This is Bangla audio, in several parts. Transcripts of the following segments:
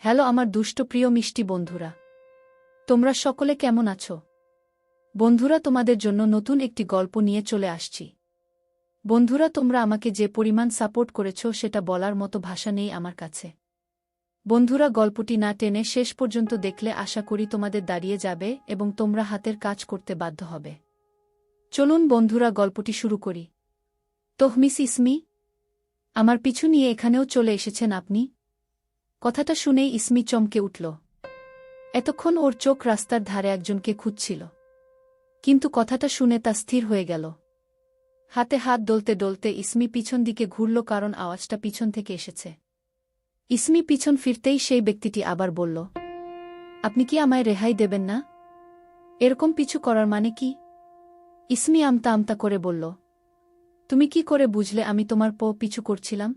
হ্যালো আমার দুষ্ট প্রিয় মিষ্টি বন্ধুরা, তোমরা সকলে কেমন আছো? বন্ধুরা, তোমাদের জন্য নতুন একটি গল্প নিয়ে চলে আসছি। বন্ধুরা, তোমরা আমাকে যে পরিমাণ সাপোর্ট করেছো সেটা বলার মতো ভাষা নেই আমার কাছে। বন্ধুরা, গল্পটি না টেনে শেষ পর্যন্ত দেখলে আশা করি তোমাদের দাঁড়িয়ে যাবে এবং তোমরা হাতের কাজ করতে বাধ্য হবে। চলুন বন্ধুরা, গল্পটি শুরু করি। মিস ইসমি, আমার পিছু নিয়ে এখানেও চলে এসেছেন আপনি? কথাটা শুনেই ইসমি চমকে উঠল। এতক্ষণ ওর চোখ রাস্তার ধারে একজনকে খুঁজছিল, কিন্তু কথাটা শুনে তা স্থির হয়ে গেল। হাতে হাত ডলতে ডলতে ইসমি পিছন দিকে ঘুরল, কারণ আওয়াজটা পিছন থেকে এসেছে। ইসমি পিছন ফিরতেই সেই ব্যক্তিটি আবার বলল, আপনি কি আমায় রেহাই দেবেন না? এরকম পিছু করার মানে কি? ইসমি আমতা আমতা করে বলল, তুমি কি করে বুঝলে আমি তোমার পিছু করছিলাম?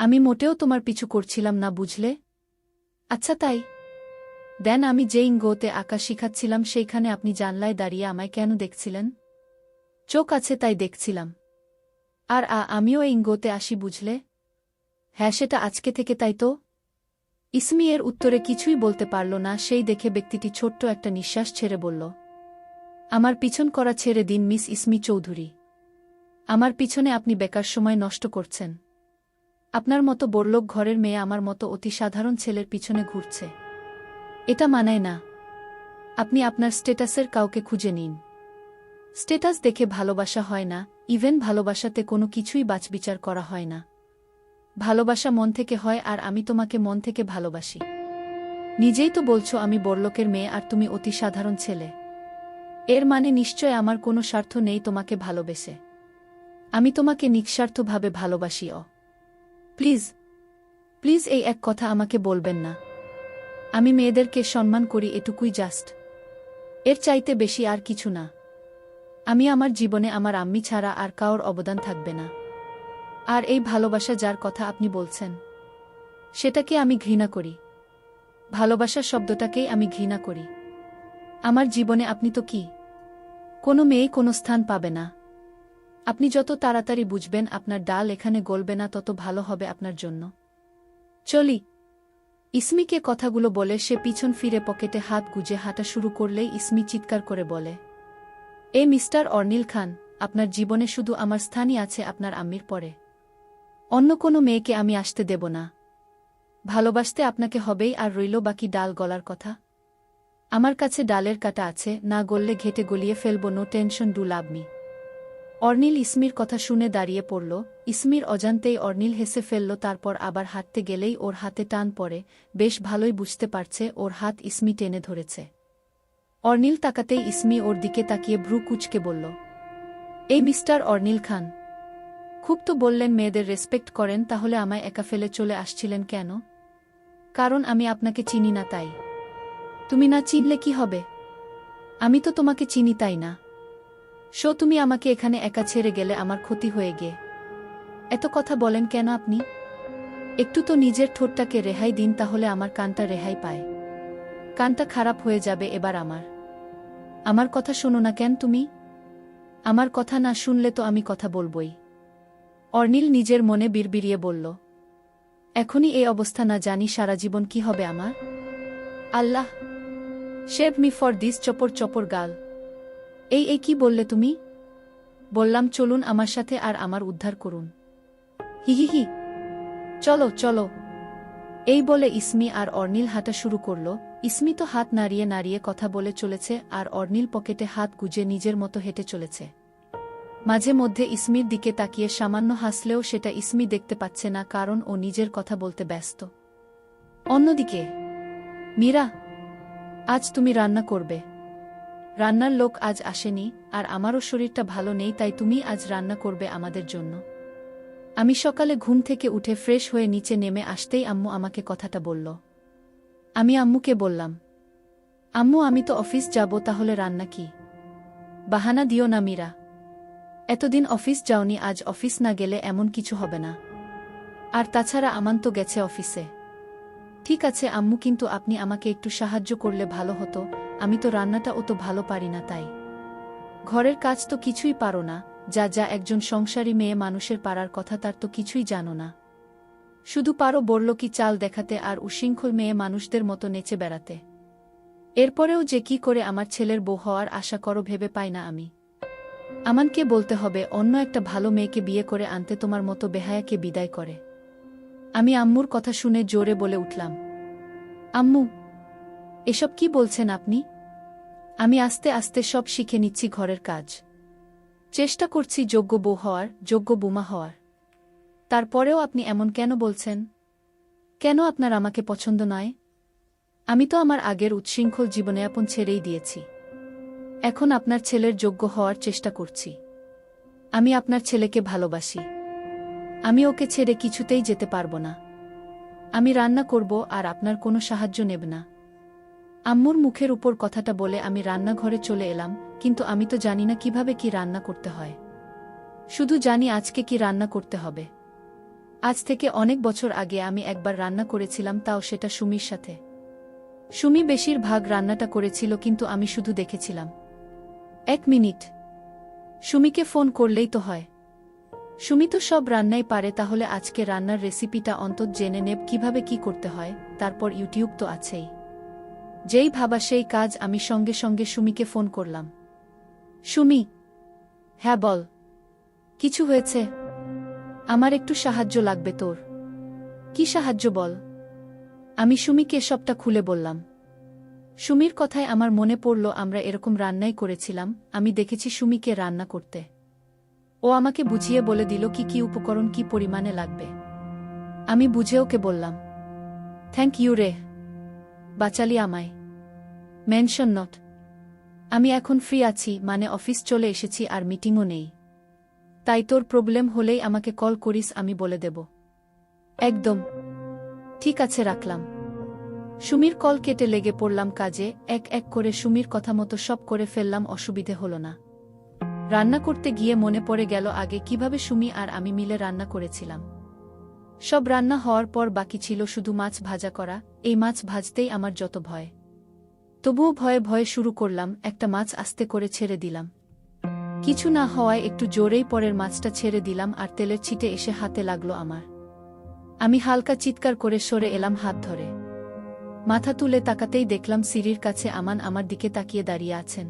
আমি মোটেও তোমার পিছু করছিলাম না, বুঝলে? আচ্ছা তাই। দেন আমি যেই ইঙ্গোতে আঁকা শিখাচ্ছিলাম সেইখানে আপনি জানলায় দাঁড়িয়ে আমায় কেন দেখছিলেন? চোখ আছে তাই দেখছিলাম। আর আমিও এই ইঙ্গোতে আসি, বুঝলে? হ্যাঁ, সেটা আজকে থেকে, তাই তো? ইসমি এর উত্তরে কিছুই বলতে পারল না। সেই দেখে ব্যক্তিটি ছোট্ট একটা নিঃশ্বাস ছেড়ে বলল, আমার পিছন করা ছেড়ে দিন মিস ইসমি চৌধুরী। আমার পিছনে আপনি বেকার সময় নষ্ট করছেন। আপনার মতো বড়লোক ঘরের মেয়ে আমার মতো অতি সাধারণ ছেলের পিছনে ঘুরছে। এটা মানায় না। আপনি আপনার স্ট্যাটাসের কাউকে খুঁজে নিন। স্ট্যাটাস দেখে ভালোবাসা হয় না, ইভেন ভালোবাসাতে কোনো কিছুই বাছবিচার করা হয় না। ভালোবাসা মন থেকে হয়, আর আমি তোমাকে মন থেকে ভালোবাসি। নিজেই তো বলছো আমি বড়লোকের মেয়ে আর তুমি অতি সাধারণ ছেলে। এর মানে নিশ্চয় আমার কোনো স্বার্থ নেই তোমাকে ভালোবেসে। আমি তোমাকে নিঃস্বার্থভাবে ভালোবাসি। প্লিজ প্লিজ এই এক কথা আমাকে বলবেন না। আমি মেয়েদেরকে সম্মান করি, এটুকুই জাস্ট। এর চাইতে বেশি আর কিছু না। আমি আমার জীবনে আমার আম্মি ছাড়া আর কারোর অবদান থাকবে না। আর এই ভালোবাসা যার কথা আপনি বলছেন, সেটাকে আমি ঘৃণা করি। ভালোবাসা শব্দটাকেই আমি ঘৃণা করি। আমার জীবনে আপনি তো কি? কোনো মেয়ে কোনো স্থান পাবে না। আপনি যত তাড়াতাড়ি বুঝবেন আপনার ডাল এখানে গলবে না, তত ভালো হবে আপনার জন্য। চলি। ইসমিকে কথাগুলো বলে সে পিছন ফিরে পকেটে হাত গুজে হাঁটা শুরু করলেই ইসমি চিৎকার করে বলে, মিস্টার অর্নিল খান, আপনার জীবনে শুধু আমার স্থানই আছে আপনার আম্মির পরে। অন্য কোনো মেয়েকে আমি আসতে দেব না। ভালোবাসতে আপনাকে হবেই, আর রইল বাকি ডাল গলার কথা। আমার কাছে ডালের কাটা আছে, না গললে ঘেটে গলিয়ে ফেলব, no tension, do love me. Arnil ইসমির কথা শুনে দাঁড়িয়ে পড়ল। ইসমির অজান্তেই অর্নিল হেসে ফেলল, তারপর আবার হাঁটতে গেলেই ওর হাতে টান পড়ে। বেশ ভালোই বুঝতে পারছে ওর হাত ইসমি টেনে ধরেছে। অর্নিল তাকাতেই ইসমি ওর দিকে তাকিয়ে ভ্রু কুঁচকে বলল, মিস্টার অর্নিল খান, খুব তো বললেন মেয়েদের রেসপেক্ট করেন, তাহলে আমায় একা ফেলে চলে আসছিলেন কেন? কারণ আমি আপনাকে চিনি না তাই। তুমি না চিনলে কি হবে? আমি তো তোমাকে চিনি, তাই না? তুমি আমাকে এখানে একা ছেড়ে গেলে আমার ক্ষতি হয়ে গে। এত কথা বলেন কেন আপনি? একটু তো নিজের ঠোঁটটাকে রেহাই দিন, তাহলে আমার কানটা রেহাই পায়। কানটা খারাপ হয়ে যাবে এবার আমার কথা শোনো না কেন তুমি? আমার কথা না শুনলে তো আমি কথা বলবই। অর্নিল নিজের মনে বিড়বিড়িয়ে বলল, এখনই এই অবস্থা, না জানি সারা জীবন কি হবে আমার। আল্লাহ, সেভ মি ফর দিস চপর চপর গাল। এই কি বললে তুমি? বললাম চলুন আমার সাথে আর আমার উদ্ধার করুন। হি। চলো চলো। এই বলে ইসমি আর অর্নিল হাঁটা শুরু করল। ইসমি তো হাত নাড়িয়ে নাড়িয়ে কথা বলে চলেছে, আর অর্নিল পকেটে হাত গুজে নিজের মতো হেঁটে চলেছে। মাঝে মধ্যে ইসমির দিকে তাকিয়ে সামান্য হাসলেও সেটা ইসমি দেখতে পাচ্ছে না, কারণ ও নিজের কথা বলতে ব্যস্ত। অন্যদিকে, মীরা, আজ তুমি রান্না করবে। রান্নার লোক আজ আসেনি, আর আমারও শরীরটা ভালো নেই, তাই তুমি আজ রান্না করবে আমাদের জন্য। আমি সকালে ঘুম থেকে উঠে ফ্রেশ হয়ে নিচে নেমে আসতেই আম্মু আমাকে কথাটা বলল। আমি আম্মুকে বললাম, আম্মু আমি তো অফিস যাব, তাহলে রান্না কি? বাহানা দিও না মীরা। এতদিন অফিস যাওনি, আজ অফিস না গেলে এমন কিছু হবে না। আর তাছাড়া আমান তো গেছে অফিসে। ঠিক আছে আম্মু, কিন্তু আপনি আমাকে একটু সাহায্য করলে ভালো হতো। আমি তো রান্নাটা অত ভালো পারি না, তাই। ঘরের কাজ তো কিছুই পারো না, যা একজন সংসারী মেয়ে মানুষের পারার কথা তার তো কিছুই জানো না। শুধু পারো বড়লোকি চাল দেখাতে আর উশৃঙ্খল মেয়ে মানুষদের মতো নেচে বেড়াতে। এরপরেও যে কি করে আমার ছেলের বউ হওয়ার আশা করো ভেবে পাই না আমি। আমানকে বলতে হবে অন্য একটা ভালো মেয়েকে বিয়ে করে আনতে তোমার মতো বেহায়াকে বিদায় করে। আমি আম্মুর কথা শুনে জোরে বলে উঠলাম, আম্মু, এসব কি বলছেন আপনি? আমি আস্তে আস্তে সব শিখে নিচ্ছি ঘরের কাজ। চেষ্টা করছি যোগ্য বউ হওয়ার, যোগ্য বুমা হওয়ার। তারপরেও আপনি এমন কেন বলছেন? কেন আপনার আমাকে পছন্দ নয়? আমি তো আমার আগের উচ্ছৃঙ্খল জীবনযাপন ছেড়েই দিয়েছি। এখন আপনার ছেলের যোগ্য হওয়ার চেষ্টা করছি। আমি আপনার ছেলেকে ভালোবাসি। আমি ওকে ছেড়ে কিছুতেই যেতে পারবো না। আমি রান্না করব আর আপনার কোনো সাহায্য নেব না। আম্মুর মুখের উপর কথাটা বলে আমি রান্নাঘরে চলে এলাম, কিন্তু আমি তো জানি না কিভাবে কি রান্না করতে হয়। শুধু জানি আজকে কি রান্না করতে হবে। আজ থেকে অনেক বছর আগে আমি একবার রান্না করেছিলাম, তাও সেটা সুমির সাথে। সুমি বেশিরভাগ রান্নাটা করেছিল, কিন্তু আমি শুধু দেখেছিলাম। 1 মিনিট, সুমিকে ফোন করলেই তো হয়। সুমি তো সব রান্নাই পারে, তাহলে আজকে রান্নার রেসিপিটা অন্তত জেনে নেব কিভাবে কি করতে হয়। তারপর ইউটিউব তো আছেই। যেই ভাবা সেই কাজ, আমি সঙ্গে সঙ্গে সুমিকে ফোন করলাম। সুমি। হ্যাঁ বল। কিছু হয়েছে? আমার একটু সাহায্য লাগবে তোর। কি সাহায্য বল? আমি সুমিকে সবটা খুলে বললাম। সুমির কথায় আমার মনে পড়ল আমরা এরকম রান্নাই করেছিলাম। আমি দেখেছি সুমিকে রান্না করতে। ও আমাকে বুঝিয়ে বলে দিল কি কি উপকরণ কি পরিমাণে লাগবে। আমি বুঝে ওকে বললাম, থ্যাংক ইউ রে, বাঁচালি আমায়। Mention not. আমি এখন ফ্রি আছি, মানে অফিস চলে এসেছি আর মিটিংও নেই। তাই তোর প্রবলেম হলেই আমাকে কল করিস, আমি বলে দেব। একদম ঠিক আছে, রাখলাম। সুমির কল কেটে লেগে পড়লাম কাজে। এক এক করে সুমির কথা মতো সব করে ফেললাম, অসুবিধে হল না। রান্না করতে গিয়ে মনে পড়ে গেল আগে কিভাবে সুমি আর আমি মিলে রান্না করেছিলাম। সব রান্না হওয়ার পর বাকি ছিল শুধু মাছ ভাজা করা। এই মাছ ভাজতেই আমার যত ভয়। তবুও ভয়ে ভয়ে শুরু করলাম। একটা মাছ আস্তে করে ছেড়ে দিলাম। কিছু না হওয়ায় একটু জোরেই পরের মাছটা ছেড়ে দিলাম, আর তেলের ছিটে এসে হাতে লাগলো আমার। আমি হালকা চিৎকার করে সরে এলাম হাত ধরে। মাথা তুলে তাকাতেই দেখলাম সিঁড়ির কাছে আমান আমার দিকে তাকিয়ে দাঁড়িয়ে আছেন।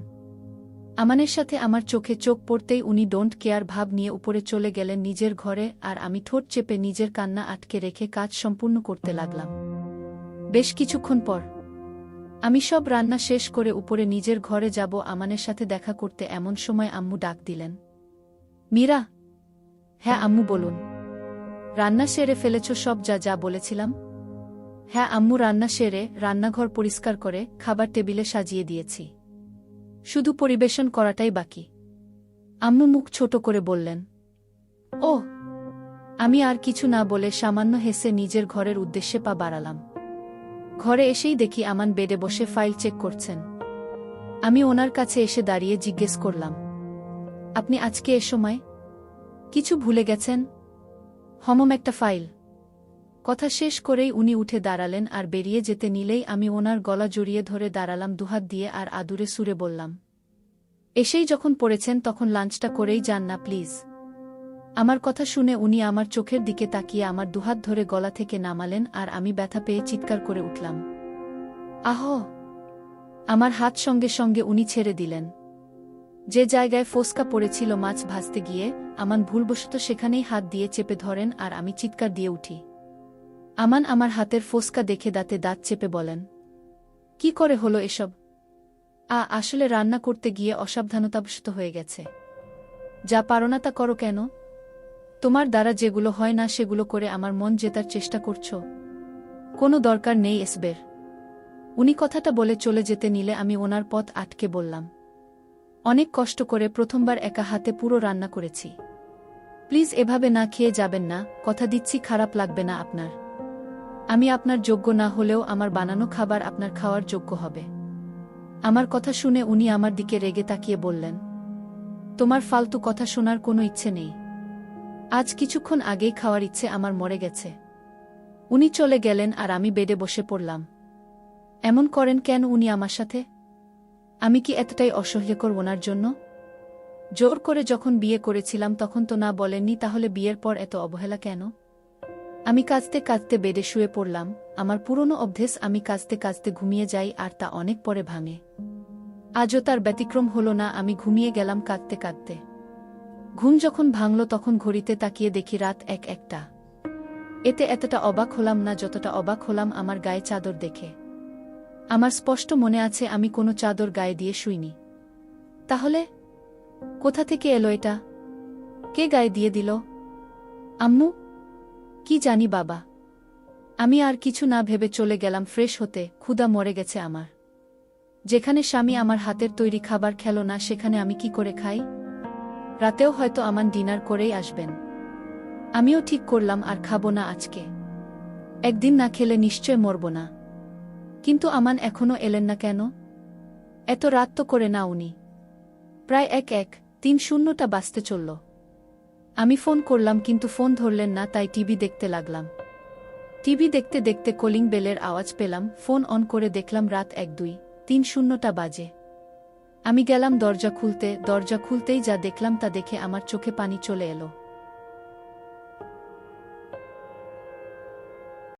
আমানের সাথে আমার চোখে চোখ পড়তেই উনি ডোন্ট কেয়ার ভাব নিয়ে উপরে চলে গেলেন নিজের ঘরে, আর আমি ঠোঁট চেপে নিজের কান্না আটকে রেখে কাজ সম্পূর্ণ করতে লাগলাম। বেশ কিছুক্ষণ পর আমি সব রান্না শেষ করে উপরে নিজের ঘরে যাব আমানের সাথে দেখা করতে, এমন সময় আম্মু ডাক দিলেন। মীরা। হ্যাঁ আম্মু বলুন। রান্না সেরে ফেলেছ সব, যা যা বলেছিলাম? হ্যাঁ আম্মু, রান্না সেরে রান্নাঘর পরিষ্কার করে খাবার টেবিলে সাজিয়ে দিয়েছি। শুধু পরিবেশন করাটাই বাকি। আম্মু মুখ ছোট করে বললেন। ও। আমি আর কিছু না বলে সামান্য হেসে নিজের ঘরের উদ্দেশ্যে পা বাড়ালাম। ঘরে এসেই দেখি আমান বেডে বসে ফাইল চেক করছেন। আমি ওনার কাছে এসে দাঁড়িয়ে জিজ্ঞেস করলাম, আপনি আজকে এ সময় কিছু ভুলে গেছেন? একটা ফাইল। কথা শেষ করেই উনি উঠে দাঁড়ালেন, আর বেরিয়ে যেতে নিলেই আমি ওনার গলা জড়িয়ে ধরে দাঁড়ালাম দুহাত দিয়ে, আর আদুরে সুরে বললাম, এসেই যখন পড়েছেন তখন লাঞ্চটা করেই যান না প্লিজ। আমার কথা শুনে উনি আমার চোখের দিকে তাকিয়ে আমার দুহাত ধরে গলা থেকে নামালেন, আর আমি ব্যথা পেয়ে চিৎকার করে উঠলাম, আহ! আমার হাত সঙ্গে সঙ্গে উনি ছেড়ে দিলেন। যে জায়গায় ফোসকা পড়েছিল মাছ ভাজতে গিয়ে, আমান ভুলবশত সেখানেই হাত দিয়ে চেপে ধরেন, আর আমি চিৎকার দিয়ে উঠি। আমান আমার হাতের ফোসকা দেখে দাঁতে দাঁত চেপে বলেন, কি করে হলো এসব? আসলে রান্না করতে গিয়ে অসাবধানতাবশত হয়ে গেছে। যা পারো না তা করো কেন? তোমার দ্বারা যেগুলো হয় না সেগুলো করে আমার মন জেতার চেষ্টা করছো? কোনো দরকার নেই এসবের। উনি কথাটা বলে চলে যেতে নিলে আমি ওনার পথ আটকে বললাম, অনেক কষ্ট করে প্রথমবার একা হাতে পুরো রান্না করেছি। প্লিজ এভাবে না খেয়ে যাবেন না, কথা দিচ্ছি খারাপ লাগবে না আপনার। আমি আপনার যোগ্য না হলেও আমার বানানো খাবার আপনার খাওয়ার যোগ্য হবে। আমার কথা শুনে উনি আমার দিকে রেগে তাকিয়ে বললেন, তোমার ফালতু কথা শোনার কোনো ইচ্ছে নেই। আজ কিছুক্ষণ আগেই খাওয়ার ইচ্ছে আমার মরে গেছে। উনি চলে গেলেন, আর আমি বেডে বসে পড়লাম। এমন করেন কেন উনি আমার সাথে? আমি কি এতটাই অসহ্যকর ওনার জন্য? জোর করে যখন বিয়ে করেছিলাম তখন তো না বলেননি, তাহলে বিয়ের পর এত অবহেলা কেন? আমি কাঁদতে কাঁদতে বেডে শুয়ে পড়লাম। আমার পুরনো অভ্যেস, আমি কাঁদতে কাঁদতে ঘুমিয়ে যাই আর তা অনেক পরে ভাঙে। আজও তার ব্যতিক্রম হলো না, আমি ঘুমিয়ে গেলাম কাঁদতে কাঁদতে। ঘুম যখন ভাঙল তখন ঘড়িতে তাকিয়ে দেখি রাত 1-1টা। এতে এতটা অবাক হলাম না যতটা অবাক হলাম আমার গায়ে চাদর দেখে। আমার স্পষ্ট মনে আছে আমি কোনো চাদর গায়ে দিয়ে শুইনি। তাহলে কোথা থেকে এলো এটা? কে গায়ে দিয়ে দিল? আম্মু? কি জানি বাবা। আমি আর কিছু না ভেবে চলে গেলাম ফ্রেশ হতে। ক্ষুধা মরে গেছে আমার। যেখানে স্বামী আমার হাতের তৈরি খাবার খেলো না সেখানে আমি কি করে খাই? রাতেও হয়তো আমান ডিনার করেই আসবেন। আমিও ঠিক করলাম আর খাবো না আজকে। একদিন না খেলে নিশ্চয় মরব না। কিন্তু আমান এখনো এলেন না কেন? এত রাত তো করে না উনি। প্রায় 1-1:30টা বাজতে চলল। আমি ফোন করলাম কিন্তু ফোন ধরলেন না, তাই টিভি দেখতে লাগলাম। টিভি দেখতে দেখতে কলিং বেলের আওয়াজ পেলাম। ফোন অন করে দেখলাম রাত 1-2:30টা বাজে। আমি গেলাম দরজা খুলতে। দরজা খুলতেই যা দেখলাম তা দেখে আমার চোখে পানি চলে এলো।